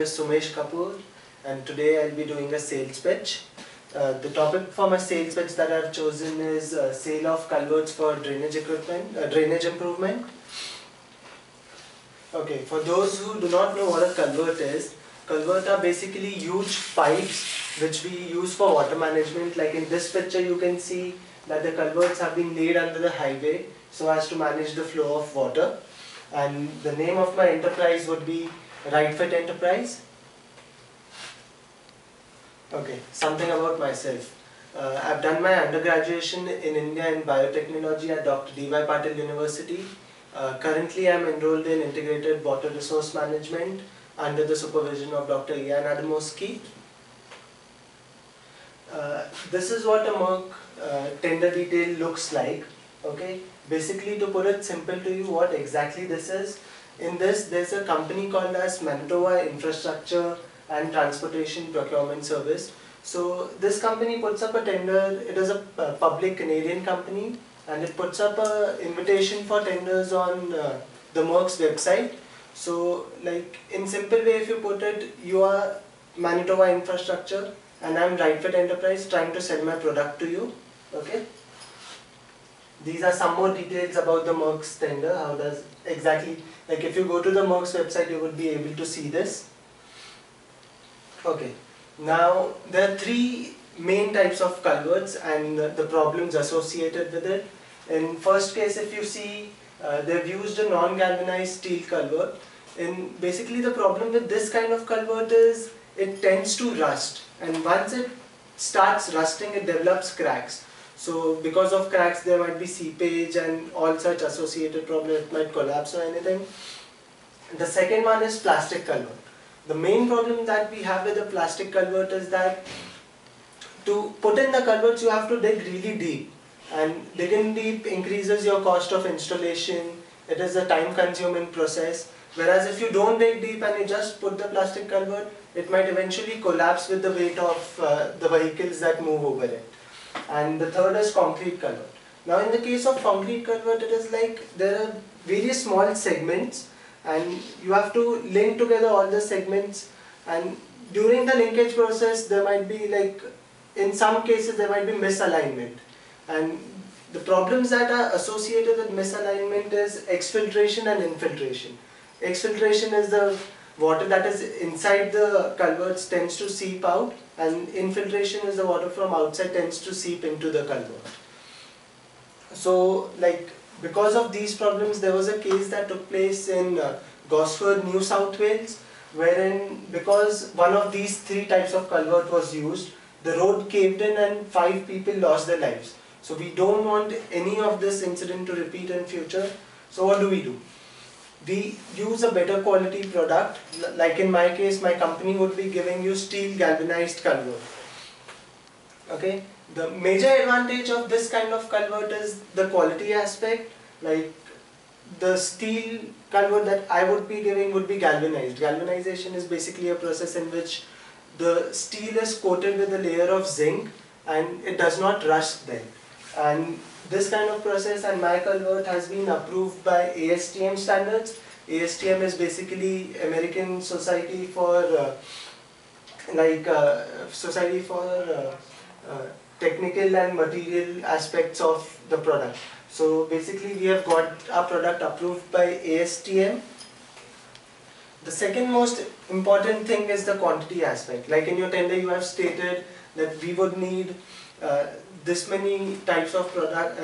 is Sumesh Kapoor, and today I'll be doing a sales pitch. The topic for my sales pitch that I've chosen is sale of culverts for drainage equipment, drainage improvement. Okay, for those who do not know what a culvert are basically huge pipes which we use for water management. Like in this picture you can see that the culverts have been laid under the highway so as to manage the flow of water. And the name of my enterprise would be RightFit Enterprise. Okay, something about myself. I've done my undergraduation in India in biotechnology at Dr. D.Y. Patil University. Currently I am enrolled in Integrated Water Resource Management under the supervision of Dr. Ian Adamowski. This is what a MERC tender detail looks like. Okay, basically, to put it simple to you, what exactly this is. In this, there's a company called as Manitoba Infrastructure and Transportation Procurement Service. So this company puts up a tender. It is a public Canadian company, and it puts up an invitation for tenders on the MERC's website. So, like in simple way, if you put it, you are Manitoba Infrastructure, and I'm RightFit Enterprise trying to sell my product to you. Okay. These are some more details about the MERC's tender. How does exactly, like if you go to the MERC's website, you would be able to see this. Okay, now there are three main types of culverts and the problems associated with it. In first case, if you see, they've used a non-galvanized steel culvert. And basically the problem with this kind of culvert is it tends to rust, and once it starts rusting, it develops cracks. So because of cracks, there might be seepage and all such associated problems. It might collapse or anything. The second one is plastic culvert. The main problem that we have with the plastic culvert is that to put in the culverts, you have to dig really deep. And digging deep increases your cost of installation. It is a time-consuming process. Whereas if you don't dig deep and you just put the plastic culvert, it might eventually collapse with the weight of the vehicles that move over it. And the third is concrete culvert. Now in the case of concrete culvert, it is like there are various small segments and you have to link together all the segments, and during the linkage process there might be, like in some cases there might be misalignment, and the problems that are associated with misalignment is exfiltration and infiltration. Exfiltration is the water that is inside the culverts tends to seep out, and infiltration is the water from outside tends to seep into the culvert. So, like because of these problems, there was a case that took place in Gosford, New South Wales, wherein because one of these three types of culvert was used, the road caved in and 5 people lost their lives. So we don't want any of this incident to repeat in future. So what do? We use a better quality product. Like in my case, my company would be giving you steel galvanized culvert. Okay. The major advantage of this kind of culvert is the quality aspect. Like the steel culvert that I would be giving would be galvanized. Galvanization is basically a process in which the steel is coated with a layer of zinc and it does not rust then. And this kind of process and my culvert has been approved by ASTM standards. ASTM is basically American Society for technical and material aspects of the product. So basically we have got our product approved by ASTM. The second most important thing is the quantity aspect. Like in your tender you have stated that we would need this many types of product,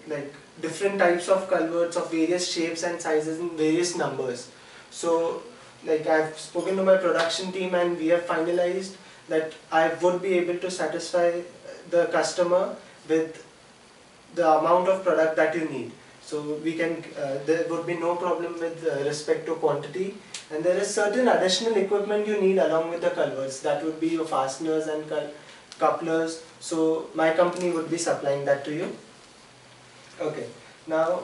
like different types of culverts of various shapes and sizes and various numbers. So like I've spoken to my production team and we have finalized that I would be able to satisfy the customer with the amount of product that you need. So we can, there would be no problem with respect to quantity, and there is certain additional equipment you need along with the culverts. That would be your fasteners and couplers. So my company would be supplying that to you. Okay. Now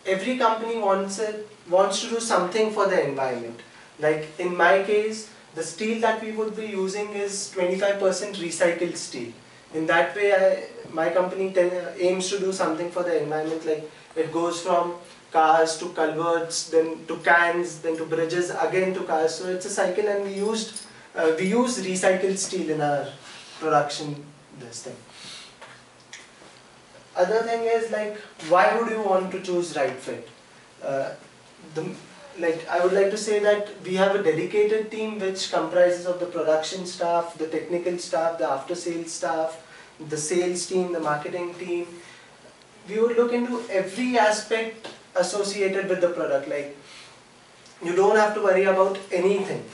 every company wants to do something for the environment. Like in my case, the steel that we would be using is 25% recycled steel. In that way, my company aims to do something for the environment. Like it goes from cars to culverts, then to cans, then to bridges, again to cars. So it's a cycle, and we use recycled steel in our production. This thing. Other thing is, like, why would you want to choose Right Fit? I would like to say that we have a dedicated team which comprises of the production staff, the technical staff, the after sales staff, the sales team, the marketing team. We would look into every aspect associated with the product. Like, you don't have to worry about anything.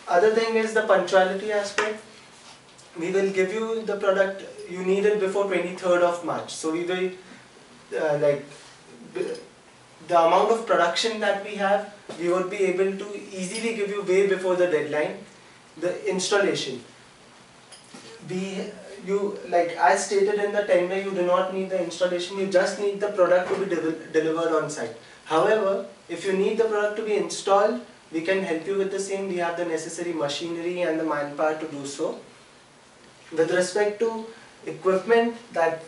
Other thing is the punctuality aspect. We will give you the product you need it before 23rd of March. So we will the amount of production that we have, we would be able to easily give you way before the deadline. The installation, as stated in the tender, you do not need the installation, you just need the product to be delivered on site. However, if you need the product to be installed, we can help you with the same. We have the necessary machinery and the manpower to do so. With respect to equipment, that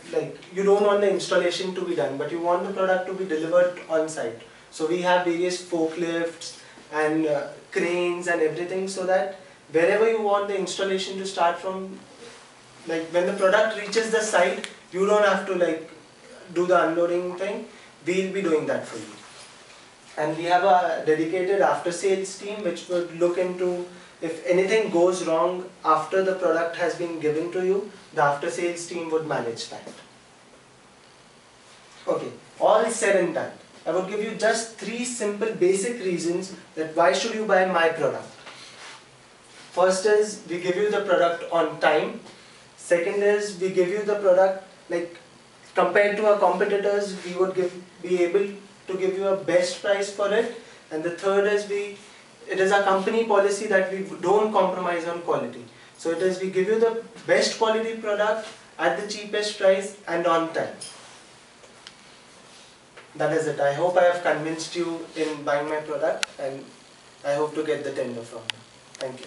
you don't want the installation to be done, but you want the product to be delivered on site. So we have various forklifts and cranes and everything, so that wherever you want the installation to start from, when the product reaches the site, you don't have to do the unloading thing. We'll be doing that for you. And we have a dedicated after sales team which would look into if anything goes wrong after the product has been given to you. The after sales team would manage that. Okay, all said and done, I would give you just 3 simple basic reasons that why should you buy my product. First is, we give you the product on time. Second is, we give you the product, compared to our competitors, we would be able to give you a best price for it. And the third is, it is our company policy that we don't compromise on quality. So it is, we give you the best quality product at the cheapest price and on time. That is it. I hope I have convinced you in buying my product, and I hope to get the tender from you. Thank you.